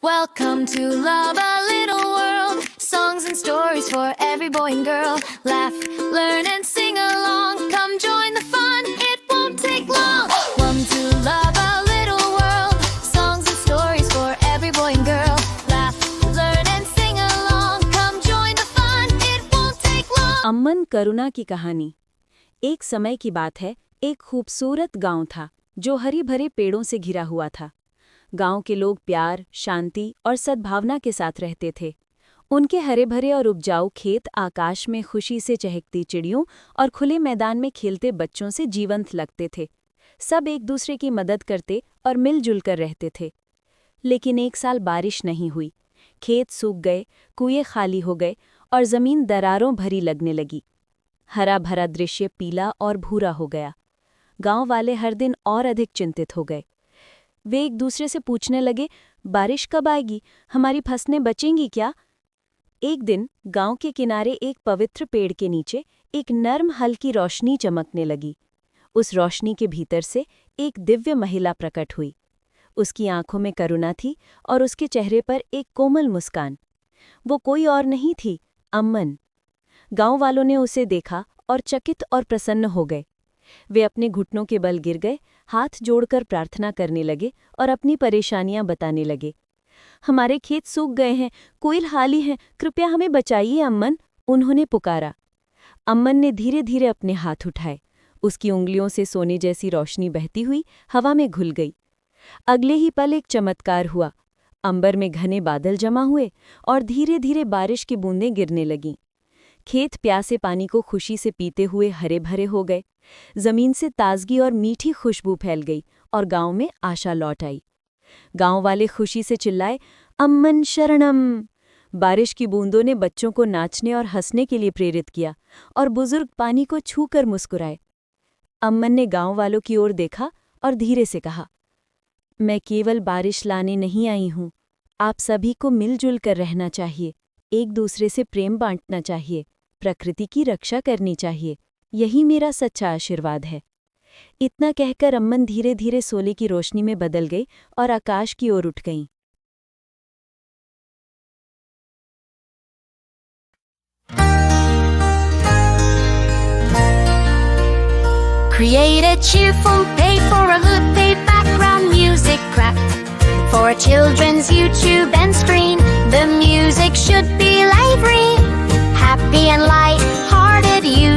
Welcome to Love a Little World. Songs and stories for every boy and girl. Laugh, learn and sing along. Come join the fun, it won't take long. Welcome to Love a Little World. Songs and stories for every boy and girl. Laugh, learn and sing along. Come join the fun, it won't take long. Amman करुणा की कहानी। एक समय की बात है, एक खूबसूरत गांव था जो हरी भरे पेड़ों से घिरा हुआ था। गांव के लोग प्यार, शांति और सद्भावना के साथ रहते थे। उनके हरे भरे और उपजाऊ खेत आकाश में खुशी से चहकती चिड़ियों और खुले मैदान में खेलते बच्चों से जीवंत लगते थे। सब एक दूसरे की मदद करते और मिलजुल कर रहते थे। लेकिन एक साल बारिश नहीं हुई। खेत सूख गए, कुएं खाली हो गए और जमीन दरारों भरी लगने लगी। हरा भरा दृश्य पीला और भूरा हो गया। गांव वाले हर दिन और अधिक चिंतित हो गए। वे एक दूसरे से पूछने लगे, बारिश कब आएगी? हमारी फसलें बचेंगी क्या? एक दिन गांव के किनारे एक पवित्र पेड़ के नीचे एक नर्म हल्की रोशनी चमकने लगी। उस रोशनी के भीतर से एक दिव्य महिला प्रकट हुई। उसकी आंखों में करुणा थी और उसके चेहरे पर एक कोमल मुस्कान। वो कोई और नहीं थी, अम्मन। गांव वालों ने उसे देखा और चकित और प्रसन्न हो गए। वे अपने घुटनों के बल गिर गए, हाथ जोड़कर प्रार्थना करने लगे और अपनी परेशानियां बताने लगे। हमारे खेत सूख गए हैं, कोयल हाली हैं, कृपया हमें बचाइए अम्मन, उन्होंने पुकारा। अम्मन ने धीरे धीरे अपने हाथ उठाए। उसकी उंगलियों से सोने जैसी रोशनी बहती हुई हवा में घुल गई। अगले ही पल एक चमत्कार हुआ। अंबर में घने बादल जमा हुए और धीरे धीरे बारिश की बूंदें गिरने लगीं। खेत प्यासे पानी को खुशी से पीते हुए हरे भरे हो गए। जमीन से ताजगी और मीठी खुशबू फैल गई और गांव में आशा लौट आई। गांव वाले खुशी से चिल्लाए, अम्मन शरणम। बारिश की बूंदों ने बच्चों को नाचने और हंसने के लिए प्रेरित किया और बुजुर्ग पानी को छूकर मुस्कुराए। अम्मन ने गांव वालों की ओर देखा और धीरे से कहा, मैं केवल बारिश लाने नहीं आई हूं। आप सभी को मिलजुल कर रहना चाहिए, एक दूसरे से प्रेम बांटना चाहिए, प्रकृति की रक्षा करनी चाहिए। यही मेरा सच्चा आशीर्वाद है। इतना कहकर अम्मन धीरे धीरे सोले की रोशनी में बदल गई और आकाश की ओर उठ गईं। Create a cheerful, pay for a good, pay background music craft for children's YouTube and screen. The music should be lively, happy and light.